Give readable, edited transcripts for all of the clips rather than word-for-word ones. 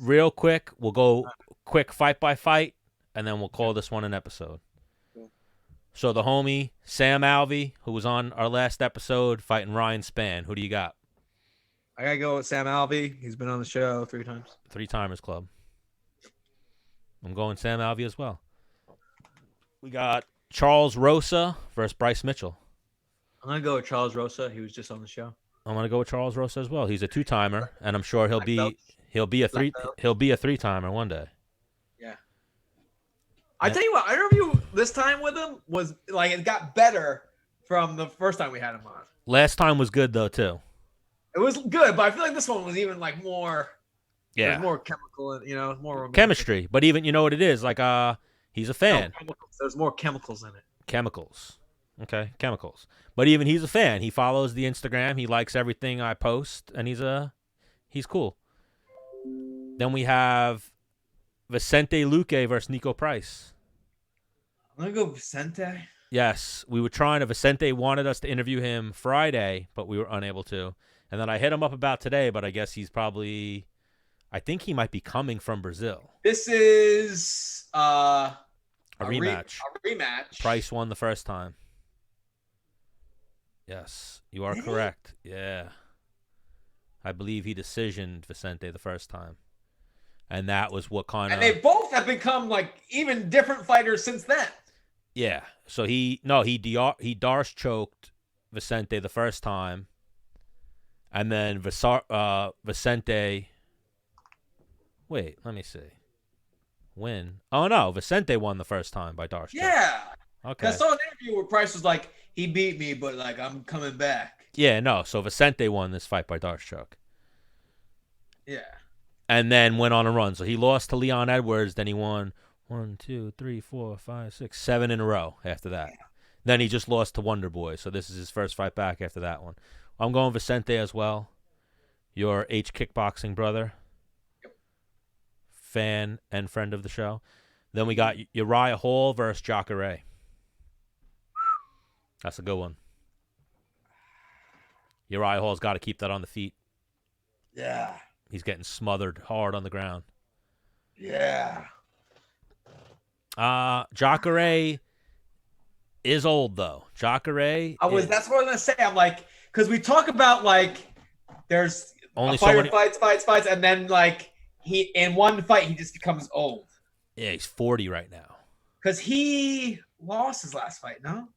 real quick, we'll go quick fight by fight, and then we'll call this one an episode. Cool. So the homie, Sam Alvey, who was on our last episode, fighting Ryan Spann. Who do you got? I gotta go with Sam Alvey. He's been on the show 3 times. 3-timers club. I'm going Sam Alvey as well. We got Charles Rosa versus Bryce Mitchell. I'm gonna go with Charles Rosa. He was just on the show. I'm gonna go with Charles Rosa as well. He's a 2-timer, and I'm sure he'll be a belt. 3-timer one day. Yeah. I tell you what, our interview this time with him was like it got better from the first time we had him on. Last time was good though too. It was good, but I feel like this one was even like more. Yeah. There's more chemical, more romantic. Chemistry, but even you know what it is like he's a fan. No, there's more chemicals in it. Chemicals. Okay, chemicals. But even he's a fan. He follows the Instagram. He likes everything I post, and he's cool. Then we have Vicente Luque versus Nico Price. I'm gonna go Vicente. Yes, we were trying to. Vicente wanted us to interview him Friday, but we were unable to. And then I hit him up about today, but I guess he's probably. I think he might be coming from Brazil. This is a rematch. A rematch. Price won the first time. Yes, you are correct. Yeah. I believe he decisioned Vicente the first time. And that was what kind of... And they both have become, like, even different fighters since then. Yeah. So he Darce choked Vicente the first time. And then Vicente... Wait, let me see. Win. Oh, no. Vicente won the first time by Darce choke. Yeah. Okay. I saw an interview where Price was like, he beat me, but, like, I'm coming back. Yeah, no. So Vicente won this fight by Darce choke. Yeah. And then went on a run. So he lost to Leon Edwards. Then he won 1, 2, 3, 4, 5, 6, 7 in a row after that. Yeah. Then he just lost to Wonder Boy. So this is his first fight back after that one. I'm going Vicente as well. Your H Kickboxing brother. Yep. Fan and friend of the show. Then we got Uriah Hall versus Jacare. That's a good one. Uriah Hall's got to keep that on the feet. Yeah. He's getting smothered hard on the ground. Yeah. Jacare is old though. Jacare. That's what I was gonna say. I'm like, because we talk about like, there's only a fighter fights, and then like he in one fight he just becomes old. Yeah, he's 40 right now. Because he lost his last fight, no?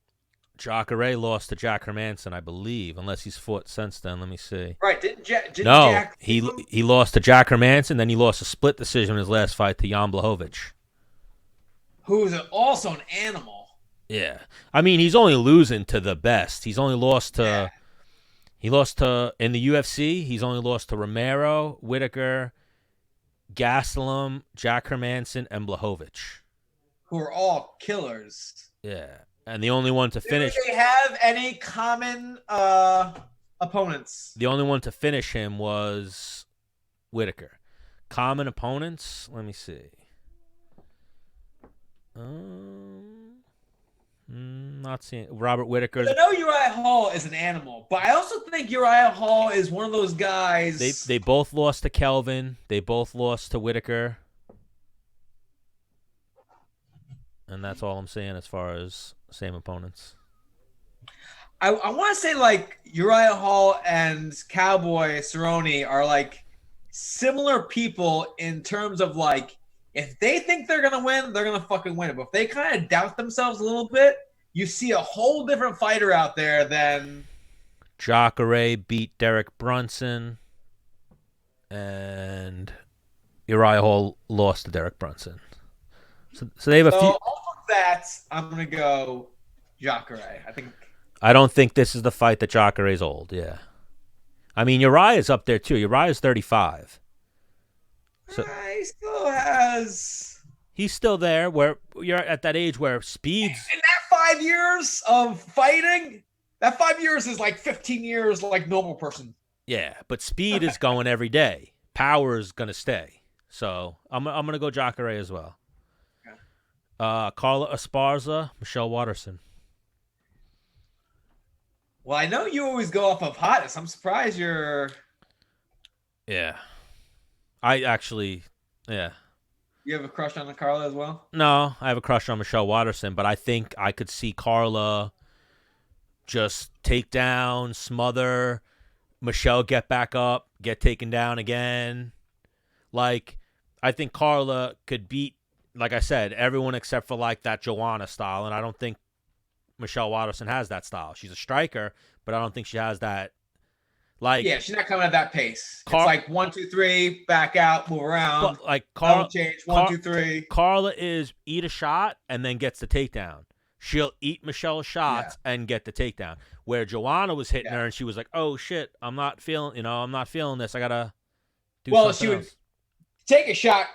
Jacare lost to Jack Hermanson, I believe, unless he's fought since then. Let me see. Right, didn't no, Jack he lost to Jack Hermanson, then he lost a split decision in his last fight to Jan Blachowicz. Who's also an animal. Yeah. I mean, he's only losing to the best. He's only lost to... Yeah. He lost to... In the UFC, he's only lost to Romero, Whitaker, Gastelum, Jack Hermanson, and Blachowicz. Who are all killers. Yeah. And the only one to finish... Do they have any common opponents? The only one to finish him was Whitaker. Common opponents? Let me see. Not seeing... Robert Whitaker. I know Uriah Hall is an animal, but I also think Uriah Hall is one of those guys... They both lost to Kelvin. They both lost to Whitaker. And that's all I'm saying as far as same opponents. I want to say like Uriah Hall and Cowboy Cerrone are like similar people in terms of like if they think they're gonna win, they're gonna fucking win it. But if they kind of doubt themselves a little bit, you see a whole different fighter out there than Jacare beat Derek Brunson, and Uriah Hall lost to Derek Brunson. So they have a few. Off of that, I'm gonna go Jacare. I don't think this is the fight that Jacare's old. Yeah, I mean Uriah's up there too. Uriah's 35. So he still has. He's still there. Where you're at that age where speeds. In that 5 years of fighting, that 5 years is like 15 years, like normal person. Yeah, but speed is going every day. Power is gonna stay. So I'm gonna go Jacare as well. Carla Esparza, Michelle Watterson. Well, I know you always go off of hotness. I'm surprised you're... Yeah. I actually Yeah. You have a crush on Carla as well? No, I have a crush on Michelle Watterson, but I think I could see Carla just take down, smother, Michelle get back up, get taken down again. Like, I think Carla could beat, like I said, everyone except for like that Joanna style, and I don't think Michelle Watterson has that style. She's a striker, but I don't think she has that. Like, Yeah, she's not coming at that pace. It's like 1, 2, 3, back out, move around, but like double change, 1, 2, 3. Carla is eat a shot and then gets the takedown. She'll eat Michelle's shots and get the takedown. Where Joanna was hitting her and she was like, "Oh shit, I'm not feeling this. I gotta do something she would else." take a shot,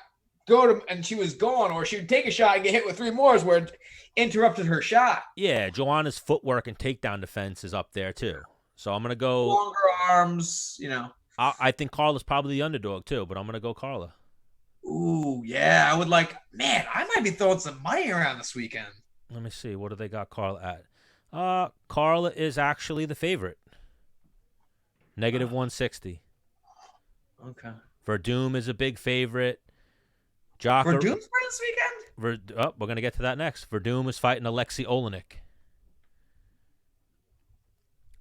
and she was gone, or she would take a shot and get hit with 3 more, where it interrupted her shot. Yeah, Joanna's footwork and takedown defense is up there too. So I'm gonna go longer arms. I think Carla's probably the underdog too, but I'm gonna go Carla. Ooh, yeah, I would like. Man, I might be throwing some money around this weekend. Let me see. What do they got Carla at? Carla is actually the favorite. Negative 160. Okay. Verdum is a big favorite. Verdum's fighting this weekend? We're going to get to that next. Verdum is fighting Alexei Olenek.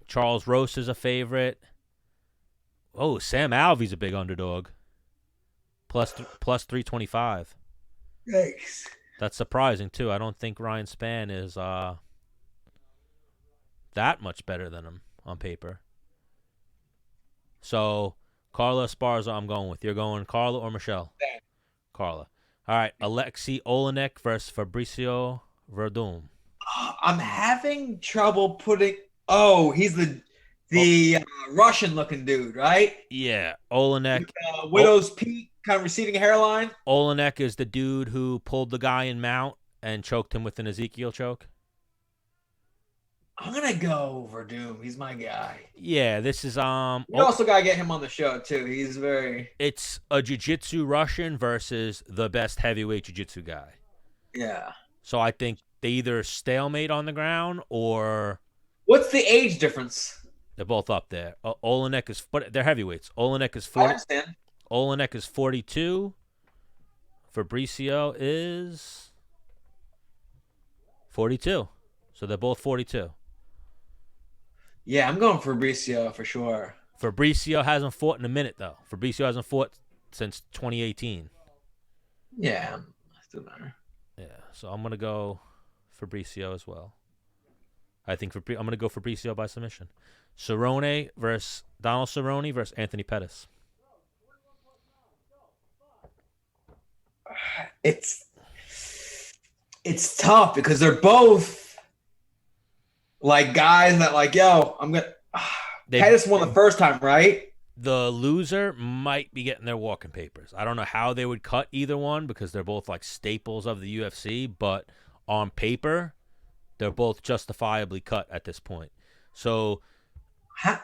Charles Roast is a favorite. Oh, Sam Alvey's a big underdog. Plus 325. Yikes. That's surprising, too. I don't think Ryan Spann is that much better than him on paper. So, Carla Esparza, I'm going with. You're going Carla or Michelle? Yeah. Carla. All right, Alexei Olenek versus Fabricio Verdum. I'm having trouble putting... Oh, he's the Russian-looking dude, right? Yeah, Olenek. With, widow's peak, kind of receding hairline. Olenek is the dude who pulled the guy in mount and choked him with an Ezekiel choke. I'm gonna go Verdum. He's my guy. Yeah, this is You also gotta get him on the show too. He's very. It's a jiu-jitsu Russian versus the best heavyweight jiu-jitsu guy. Yeah. So I think they either stalemate on the ground or. What's the age difference? They're both up there. Olenek is, but they're heavyweights. Olenek is 40. I understand. Olenek is 42. Fabricio is 42. So they're both 42. Yeah, I'm going Fabricio for sure. Fabricio hasn't fought in a minute, though. Fabricio hasn't fought since 2018. Yeah, still matter. Yeah, so I'm going to go Fabricio as well. I'm going to go Fabricio by submission. Donald Cerrone versus Anthony Pettis. It's tough because they're both like guys that like, yo, I'm gonna. Pettis won the first time, right? The loser might be getting their walking papers. I don't know how they would cut either one because they're both like staples of the UFC, but on paper, they're both justifiably cut at this point. So at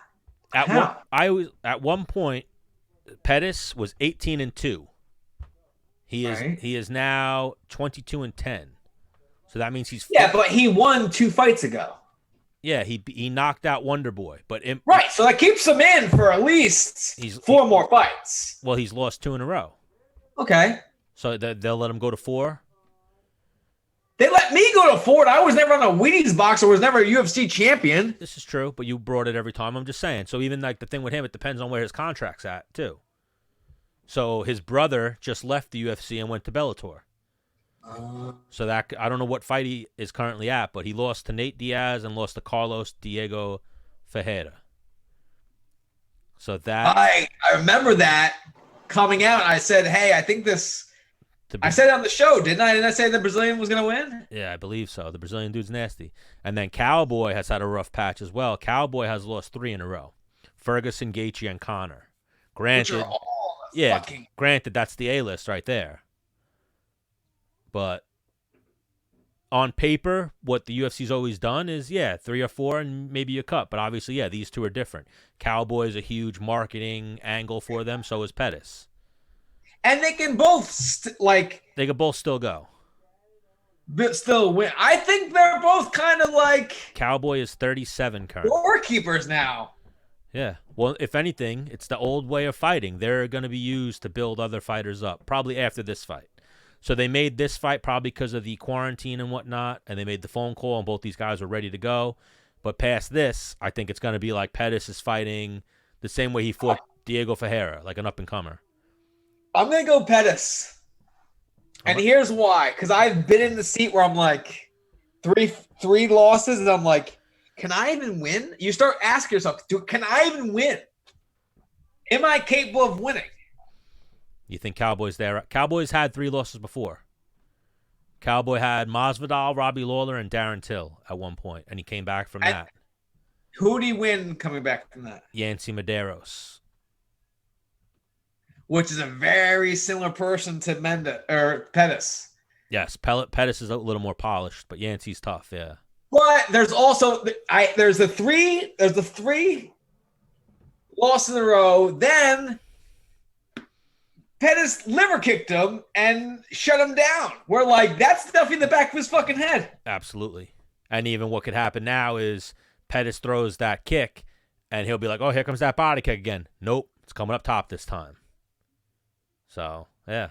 one point, Pettis was 18-2. He is now 22-10. So that means he's but he won 2 fights ago. Yeah, he knocked out Wonder Boy, but right, so that keeps him in for at least 4 more fights. Well, he's lost 2 in a row. Okay, so they'll let him go to 4. They let me go to 4. I was never on a Wheaties box. I was never a UFC champion. This is true, but you brought it every time. I'm just saying. So even like the thing with him, it depends on where his contract's at too. So his brother just left the UFC and went to Bellator. So that I don't know what fight he is currently at, but he lost to Nate Diaz and lost to Carlos Diego Ferreira. So that I remember that coming out. I said, "Hey, I think this." I said it on the show, didn't I? Didn't I say the Brazilian was going to win? Yeah, I believe so. The Brazilian dude's nasty. And then Cowboy has had a rough patch as well. Cowboy has lost 3 in a row. Ferguson, Gaethje, and Connor. Granted, granted, that's the A-list right there. But on paper, what the UFC's always done is, 3 or 4 and maybe a cut. But obviously, these two are different. Cowboy is a huge marketing angle for them. So is Pettis. And they can both they could both still go, but still win. I think they're both kind of like Cowboy is 37 currently. Scorekeepers now. Yeah. Well, if anything, it's the old way of fighting. They're going to be used to build other fighters up, probably after this fight. So they made this fight probably because of the quarantine and whatnot, and they made the phone call, and both these guys were ready to go. But past this, I think it's going to be like Pettis is fighting the same way he fought Diego Ferreira, like an up-and-comer. I'm going to go Pettis. And here's why. Because I've been in the seat where I'm like, three losses, and I'm like, can I even win? You start asking yourself, can I even win? Am I capable of winning? You think Cowboys there? Cowboys had 3 losses before. Cowboy had Masvidal, Robbie Lawler, and Darren Till at one point, and he came back from that. Who did he win coming back from that? Yancy Medeiros. Which is a very similar person to Pettis. Yes, Pettis is a little more polished, but Yancey's tough, yeah. But there's also there's the three losses in a row. Then Pettis liver kicked him and shut him down. We're like, that's stuff in the back of his fucking head. Absolutely. And even what could happen now is Pettis throws that kick, and he'll be like, oh, here comes that body kick again. Nope, it's coming up top this time. So, yeah.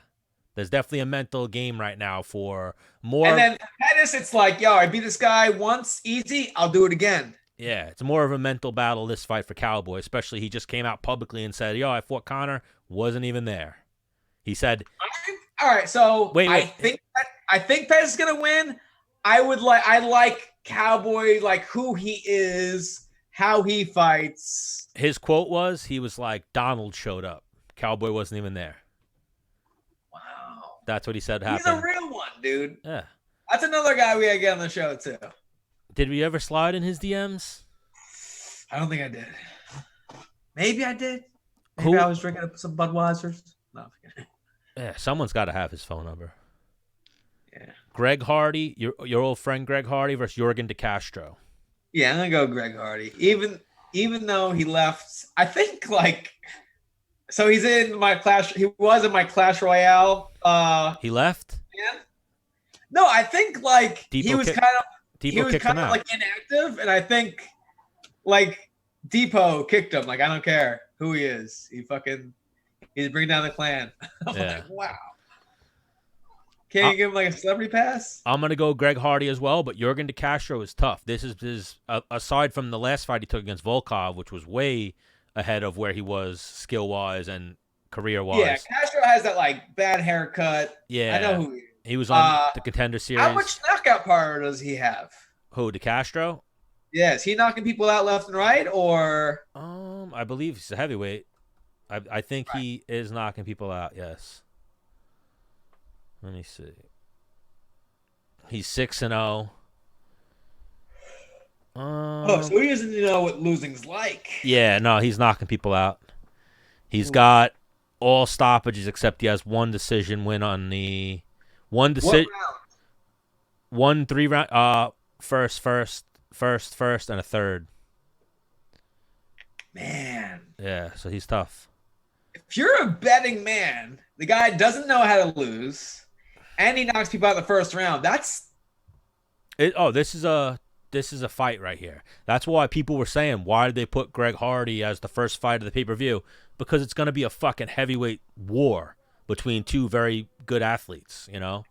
There's definitely a mental game right now for more. And then Pettis, it's like, yo, I beat this guy once, easy, I'll do it again. Yeah, it's more of a mental battle, this fight for Cowboy, especially he just came out publicly and said, yo, I fought Conor, wasn't even there. He said, all right, so wait. I think Pettis is gonna win. I like Cowboy, like who he is, how he fights. His quote was, he was like, Donald showed up. Cowboy wasn't even there. Wow. That's what he said happened. He's a real one, dude. Yeah. That's another guy we gotta get on the show too. Did we ever slide in his DMs? I don't think I did. Maybe I did. Maybe I was drinking up some Budweisers. No. Yeah, someone's got to have his phone number. Yeah. Greg Hardy, your old friend Greg Hardy versus Jorgen De Castro. Yeah, I'm gonna go Greg Hardy. Even though he left, I think so he's in my Clash. He was in my Clash Royale. He left. Yeah. No, I think he was kind of inactive, and I think Depot kicked him. Like, I don't care who he is. He's bringing down the clan. I'm like, wow. Can't you give him a celebrity pass? I'm going to go Greg Hardy as well, but Jorgen De Castro is tough. This is aside from the last fight he took against Volkov, which was way ahead of where he was skill-wise and career-wise. Yeah, Castro has that bad haircut. Yeah. I know who he is. He was on the Contender Series. How much knockout power does he have? Who, De Castro? Yeah, is he knocking people out left and right, or? I believe he's a heavyweight. I think he is knocking people out, yes. Let me see. He's 6-0. So he doesn't know what losing's like. Yeah, no, he's knocking people out. He's got all stoppages except he has one decision win on the one decision. 3-round. First, and a third. Man. Yeah, so he's tough. If you're a betting man, the guy doesn't know how to lose, and he knocks people out in the first round. That's it. Oh, this is a fight right here. That's why people were saying, why did they put Greg Hardy as the first fight of the pay-per-view? Because it's going to be a fucking heavyweight war between two very good athletes, you know?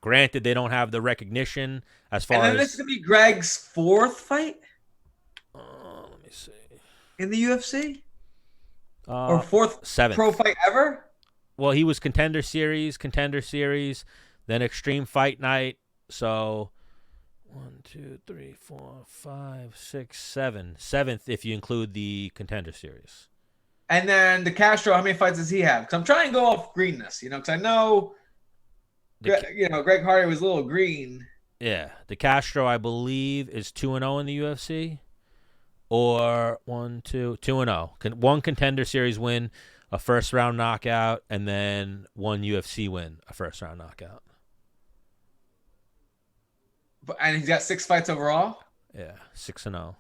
Granted, they don't have the recognition as far as... And then this is going to be Greg's fourth fight? Let me see. In the UFC? Or seventh pro fight ever? Well, he was Contender Series, then Extreme Fight Night. So 1, 2, 3, 4, 5, 6, 7. Seventh if you include the Contender Series. And then De Castro, how many fights does he have? Because I'm trying to go off greenness, because I know, Greg Hardy was a little green. Yeah, De Castro, I believe, is 2-0 in the UFC. Or 2-0. One Contender Series win, a first-round knockout, and then one UFC win, a first-round knockout. And he's got 6 fights overall? Yeah, 6-0.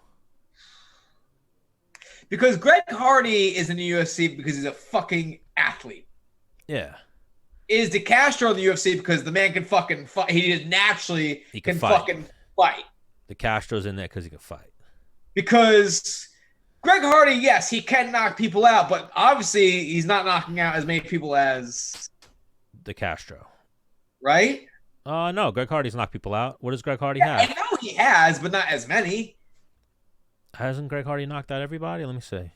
Because Greg Hardy is in the UFC because he's a fucking athlete. Yeah. Is De Castro in the UFC because the man can fucking fight? He just naturally can fucking fight. De Castro's in there because he can fight. Because Greg Hardy, yes, he can knock people out, but obviously he's not knocking out as many people as De Castro. right. No, Greg Hardy's knocked people out. What does Greg Hardy Yeah, I have? know he has, but not as many. Hasn't Greg Hardy knocked out everybody? Let me see.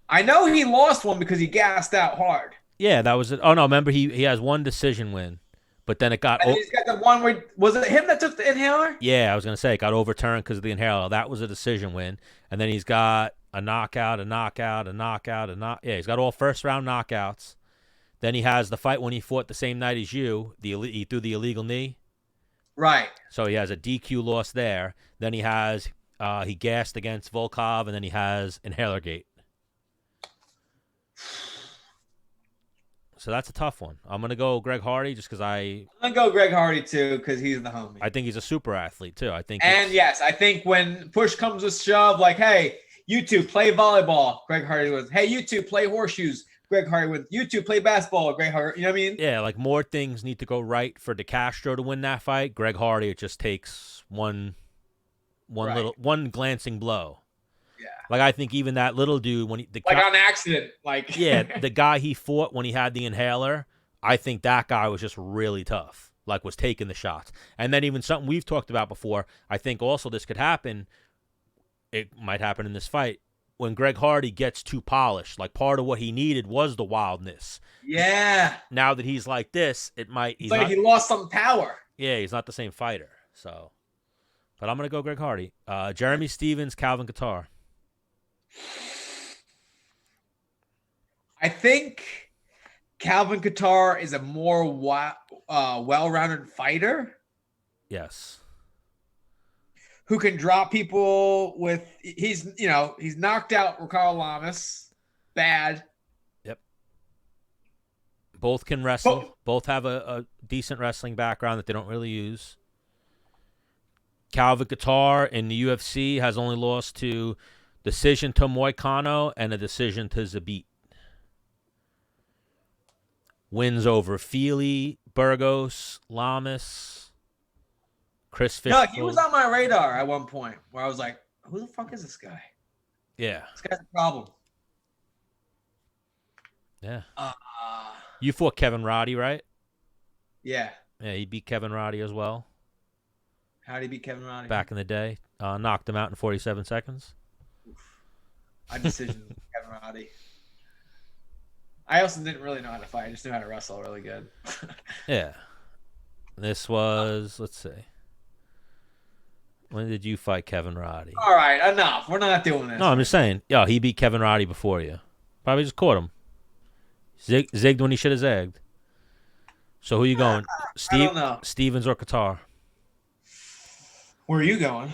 I know he lost one because he gassed out hard. Yeah, that was it. Oh no, remember he has one decision win, but then it got. And he's got the one where was it him that took the inhaler? Yeah, I was gonna say it got overturned because of the inhaler. That was a decision win, and then he's got a knockout, a knockout, a knockout, a knock. Yeah, he's got all first round knockouts. Then he has the fight when he fought the same night as you. He threw the illegal knee. Right. So he has a DQ loss there. Then he has he gassed against Volkov, and then he has inhaler gate. So that's a tough one. I'm gonna go Greg Hardy just because I'm gonna go Greg Hardy too because he's the homie. I think he's a super athlete too. I think. And yes, I think when push comes to shove, like, hey, you two play volleyball. Greg Hardy was, hey, you two play horseshoes. Greg Hardy with you two play basketball. Greg Hardy, you know what I mean? Yeah, like more things need to go right for De Castro to win that fight. Greg Hardy, it just takes one glancing blow. Yeah. Like I think even that little dude when on accident, like yeah, the guy he fought when he had the inhaler, I think that guy was just really tough. Like was taking the shots. And then even something we've talked about before, I think also this could happen. It might happen in this fight. When Greg Hardy gets too polished, like part of what he needed was the wildness. Yeah. Now that he's like this, it might. He's like he lost some power. Yeah, he's not the same fighter. So, but I'm gonna go Greg Hardy. Jeremy Stevens, Calvin Kattar. I think Calvin Kattar is a more well-rounded fighter. Yes. Who can drop people with he's knocked out Ricardo Lamas. Bad. Yep. Both can wrestle. Both have a decent wrestling background that they don't really use. Calvin Kattar in the UFC has only lost to decision to Moicano and a decision to Zabit. Wins over Feely, Burgos, Lamas. Chris Fish. No, he was on my radar at one point where I was like, who the fuck is this guy? Yeah. This guy's a problem. Yeah. You fought Kevin Roddy, right? Yeah. Yeah, he beat Kevin Roddy as well. How did he beat Kevin Roddy? Back in the day. Knocked him out in 47 seconds. I decision Kevin Roddy. I also didn't really know how to fight. I just knew how to wrestle really good. Yeah. This was, let's see. When did you fight Kevin Roddy? All right, enough. We're not doing this. No, I'm just saying. Yeah, he beat Kevin Roddy before you. Probably just caught him. Zigged when he should have zagged. So who you going? I don't know. Stevens or Kattar? Where are you going?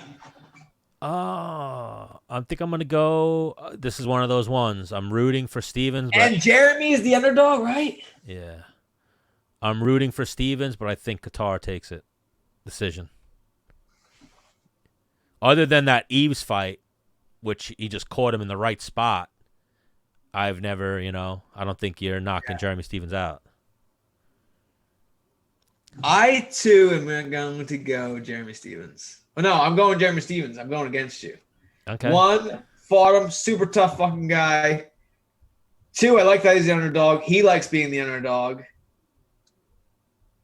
I think I'm going to go. This is one of those ones. I'm rooting for Stevens. And Jeremy's the underdog, right? Yeah. I'm rooting for Stevens, but I think Kattar takes it. Decision. Other than that Eves fight, which he just caught him in the right spot, I've never, I don't think you're knocking Jeremy Stevens out. I, too, am going to go Jeremy Stevens. Oh, no, I'm going Jeremy Stevens. I'm going against you. Okay. 1, fought him, super tough fucking guy. 2, I like that he's the underdog. He likes being the underdog.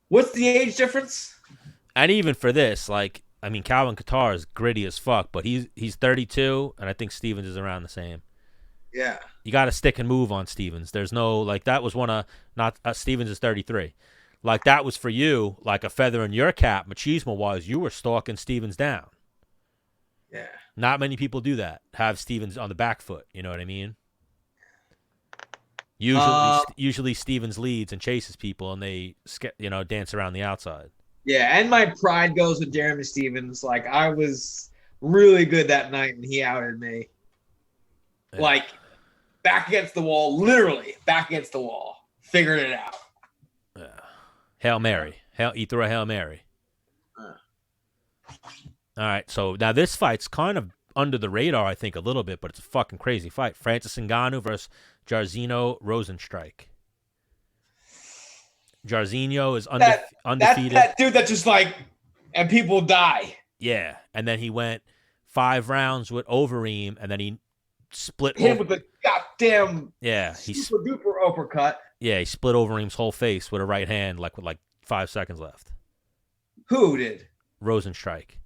What's the age difference? And even for this, Calvin Kattar is gritty as fuck, but he's 32, and I think Stevens is around the same. Yeah. You got to stick and move on Stevens. There's no, that was one of, not, Stevens is 33. That was for you, like a feather in your cap, machismo-wise, you were stalking Stevens down. Yeah. Not many people do that, have Stevens on the back foot, you know what I mean? Usually Stevens leads and chases people, and they, dance around the outside. Yeah, and my pride goes with Jeremy Stevens. I was really good that night, and he outed me. Yeah. Back against the wall, literally back against the wall. Figured it out. Yeah. Hail Mary. He threw a Hail Mary. All right, so now this fight's kind of under the radar, I think, a little bit, but it's a fucking crazy fight. Francis Ngannou versus Jairzinho Rozenstruik. Jairzinho is undefeated. That dude that just and people die. Yeah, and then he went 5 rounds with Overeem, and then he split. Hit him with a goddamn super duper uppercut. Yeah, he split Overeem's whole face with a right hand, with 5 seconds left. Who did? Rosenstrike.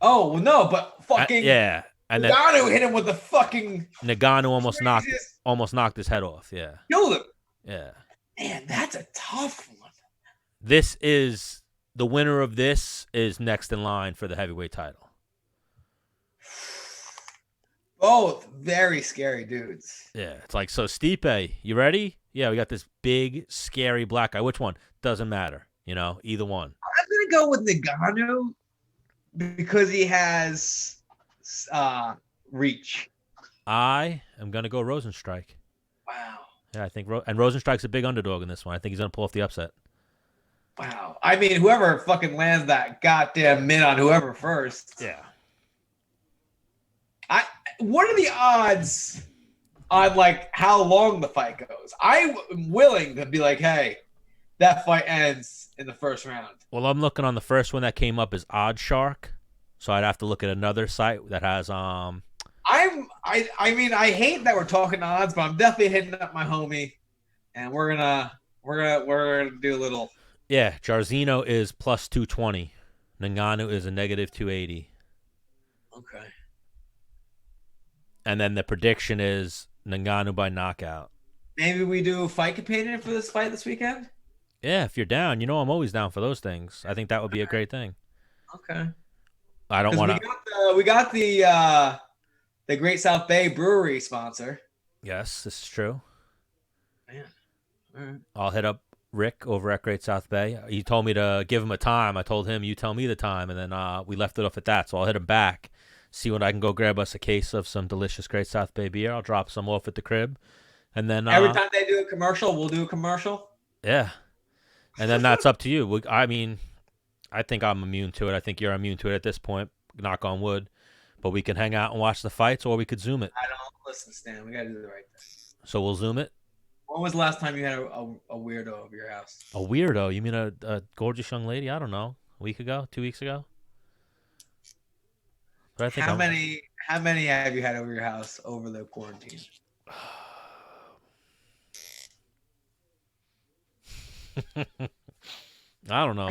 Oh well, no, but fucking and Ngannou hit him with the fucking. Ngannou almost knocked his head off. Yeah, killed him. Yeah, man, that's a tough one. This is the winner of this is next in line for the heavyweight title. Both very scary dudes. Yeah, it's like, so Stipe, you ready? Yeah, we got this big, scary black guy. Which one? Doesn't matter. Either one. I'm going to go with Ngannou because he has reach. I am going to go Rosenstrike. Wow. Yeah, I think and Rosenstrike's a big underdog in this one. I think he's going to pull off the upset. Wow. I mean, whoever fucking lands that goddamn min on whoever first. Yeah. What are the odds on how long the fight goes? I'm willing to be like, hey, that fight ends in the first round. Well, I'm looking on the first one that came up is OddsShark, so I'd have to look at another site that has I mean, I hate that we're talking odds, but I'm definitely hitting up my homie, and we're gonna do a little. Yeah, Jairzinho is plus 220. Ngannou is a negative 280. Okay. And then the prediction is Ngannou by knockout. Maybe we do a fight companion for this fight this weekend? Yeah, if you're down. I'm always down for those things. I think that would be a great thing. Okay. I don't want to. We got the Great South Bay Brewery sponsor. Yes, this is true. Man. All right. I'll hit up Rick over at Great South Bay. He told me to give him a time. I told him, you tell me the time. And then we left it off at that. So I'll hit him back. See when I can go grab us a case of some delicious Great South Bay beer. I'll drop some off at the crib. And then every time they do a commercial, we'll do a commercial. Yeah. And then that's up to you. I mean, I think I'm immune to it. I think you're immune to it at this point. Knock on wood. But we can hang out and watch the fights, or we could Zoom it. I don't listen, Stan. We got to do the right thing. So we'll Zoom it? When was the last time you had a weirdo over your house? A weirdo? You mean a gorgeous young lady? I don't know. A week ago? 2 weeks ago? But I think how many have you had over your house over the quarantine? I don't know.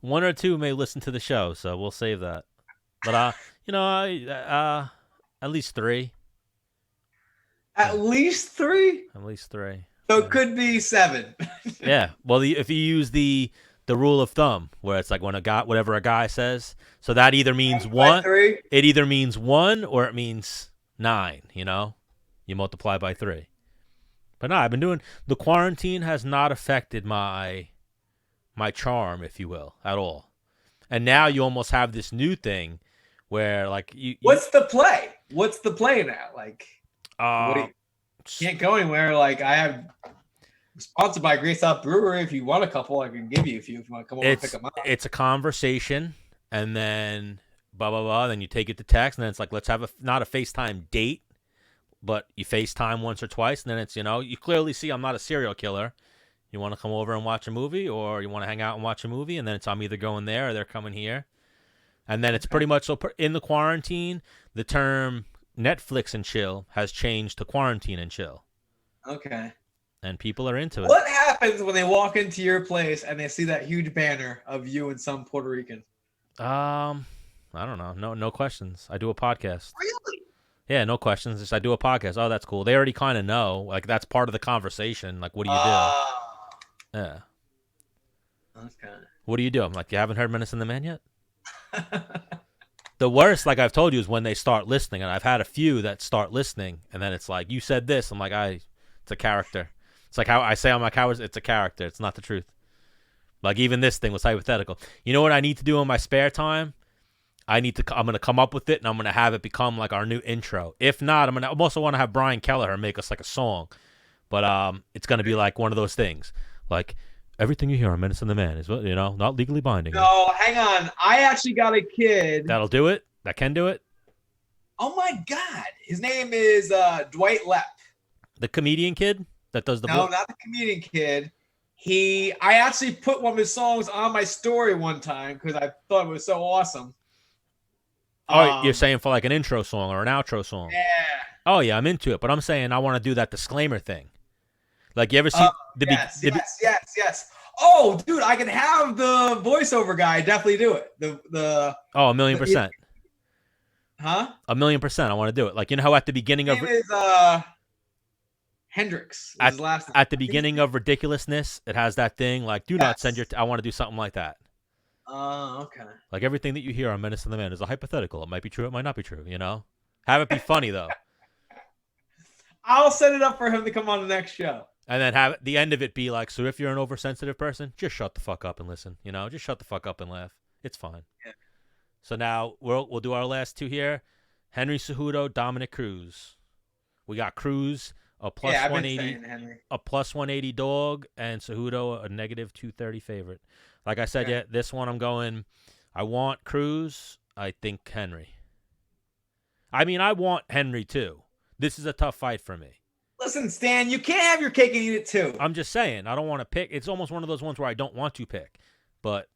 One or two may listen to the show, so we'll save that. But at least three. At least three? At least three. So it could be 7. Yeah. Well, if you use the rule of thumb, where it's like when whatever a guy says, so that either means 1. It either means 1 or it means 9. You multiply by 3. But no, I've been doing. The quarantine has not affected my charm, if you will, at all. And now you almost have this new thing where you what's the play? What's the play now? Can't go anywhere. I have sponsored by Great South Brewery. If you want a couple, I can give you if you want to come over and pick them up. It's a conversation, and then blah blah blah. Then you take it to text, and then it's like, let's have not a FaceTime date, but you FaceTime once or twice, and then it's you clearly see I'm not a serial killer. You want to come over and watch a movie, or you want to hang out and watch a movie, and then I'm either going there or they're coming here. And then it's pretty much so in the quarantine, the term Netflix and chill has changed to quarantine and chill. Okay. And people are into it. What happens when they walk into your place and they see that huge banner of you and some Puerto Rican? I don't know. No questions. I do a podcast. Really? Yeah, no questions. Just I do a podcast. Oh, that's cool. They already kind of know. That's part of the conversation. What do you do? Yeah. Okay. What do you do? I'm like, you haven't heard Menace and the Man yet? The worst, like I've told you, is when they start listening. And I've had a few that start listening, and then it's like, you said this. I'm like, it's a character. It's like how I say I'm like, it's a character. It's not the truth. Even this thing was hypothetical. You know what I need to do in my spare time? I'm going to come up with it, and I'm going to have it become our new intro. If not, I also want to have Brian Kelleher make us a song. But it's going to be one of those things. Everything you hear on Menace and the Man is, not legally binding. No, hang on. I actually got a kid. That'll do it? That can do it? Oh, my God. His name is Dwight Lepp. The comedian kid that does the No, not the comedian kid. I actually put one of his songs on my story one time because I thought it was so awesome. Oh, you're saying for an intro song or an outro song? Yeah. Oh yeah, I'm into it, but I'm saying I want to do that disclaimer thing. Like you ever see yes. Oh, dude, I can have the voiceover guy definitely do it. Oh, a million percent. Huh? A million percent. I want to do it. Like, you know how at the beginning His of name is Hendricks. Is his last name. at the beginning of ridiculousness, it has that thing like, do not send your. I want to do something like that. Okay. Like everything that you hear on Menace and the Man is a hypothetical. It might be true. It might not be true. You know, have it be funny though. I'll set it up for him to come on the next show. And then have the end of it be like, so if you're an oversensitive person, just shut the fuck up and listen. You know, just shut the fuck up and laugh. It's fine. Yeah. So now we'll do our last two here. Henry Cejudo, Dominick Cruz. We got Cruz a plus 180, a plus 180 dog, and Cejudo a negative 230 favorite. Like I said, this one I'm going. I want Cruz. I think Henry. I mean, I want Henry too. This is a tough fight for me. Listen, Stan, you can't have your cake and eat it too. I'm just saying, I don't want to pick. It's almost one of those ones where I don't want to pick, but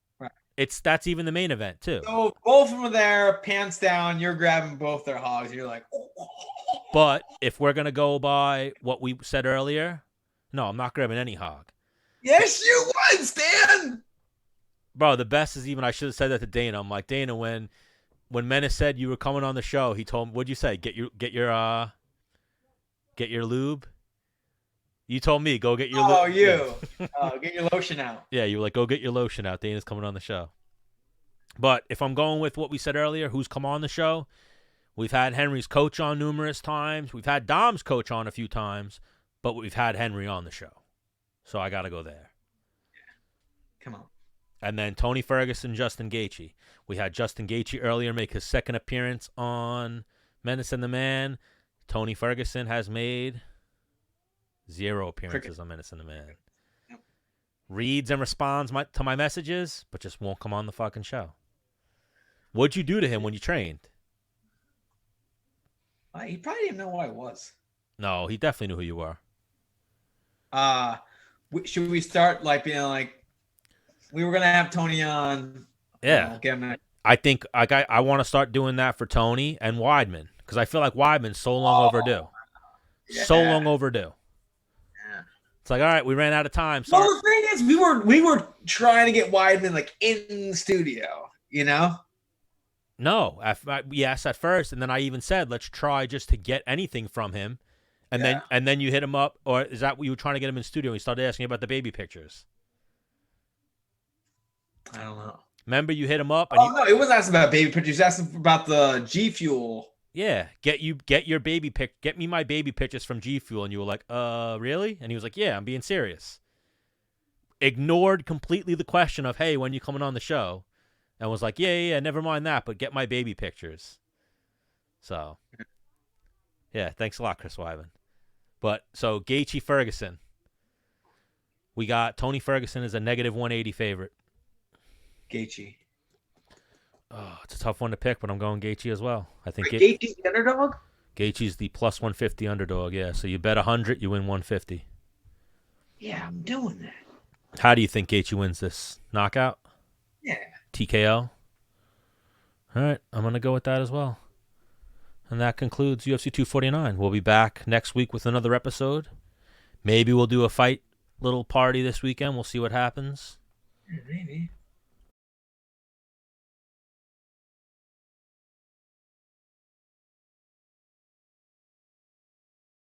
that's even the main event too. So both of them are there, pants down. You're grabbing both their hogs. You're like, But if we're gonna go by what we said earlier, no, I'm not grabbing any hog. Yes, you would, Stan. Bro, the best is even I should have said that to Dana. I'm like, Dana, when Menace said you were coming on the show, he told me, what'd you say? Get your lube. You told me go get your. Get your lotion out. Yeah, you were like, go get your lotion out. Dana's coming on the show. But if I'm going with what we said earlier, who's come on the show? We've had Henry's coach on numerous times. We've had Dom's coach on a few times, but we've had Henry on the show. So I got to go there. Yeah. Come on. And then Tony Ferguson, Justin Gathje. We had Justin Gathje earlier make his second appearance on Menace and the Man. Tony Ferguson has made 0 appearances on Menace and the Man. Yep. Reads and responds to my messages, but just won't come on the fucking show. What'd you do to him when you trained? He probably didn't know who I was. No, he definitely knew who you were. Should we start like being like, we were gonna have Tony on? Yeah, I think I want to start doing that for Tony and Weidman because I feel like Weidman's so long overdue. Yeah. So long overdue. Yeah. It's like, all right, we ran out of time. Well, the thing is, we were trying to get Weidman like in the studio, you know. No, yes, at first, and then I even said, let's try just to get anything from him, and then you hit him up, or is that what you were trying to get him in studio? He started asking about the baby pictures. I don't know. Remember, you hit him up. And no, it wasn't asking about baby pictures. He was asking about the G Fuel. Yeah, get me my baby pictures from G Fuel, and you were like, really? And he was like, yeah, I'm being serious. Ignored completely the question of, hey, when you coming on the show? And was like, yeah, never mind that, but get my baby pictures. So, yeah, thanks a lot, Chris Wyman. But, so, Gaethje Ferguson. We got Tony Ferguson as a negative 180 favorite. Gaethje. Oh, it's a tough one to pick, but I'm going Gaethje as well. I think Gaethje's the underdog? Gaethje's the plus 150 underdog, yeah. So you bet 100, you win 150. Yeah, I'm doing that. How do you think Gaethje wins this? Knockout? Yeah. TKO? All right, I'm going to go with that as well. And that concludes UFC 249. We'll be back next week with another episode. Maybe we'll do a fight little party this weekend. We'll see what happens. Maybe.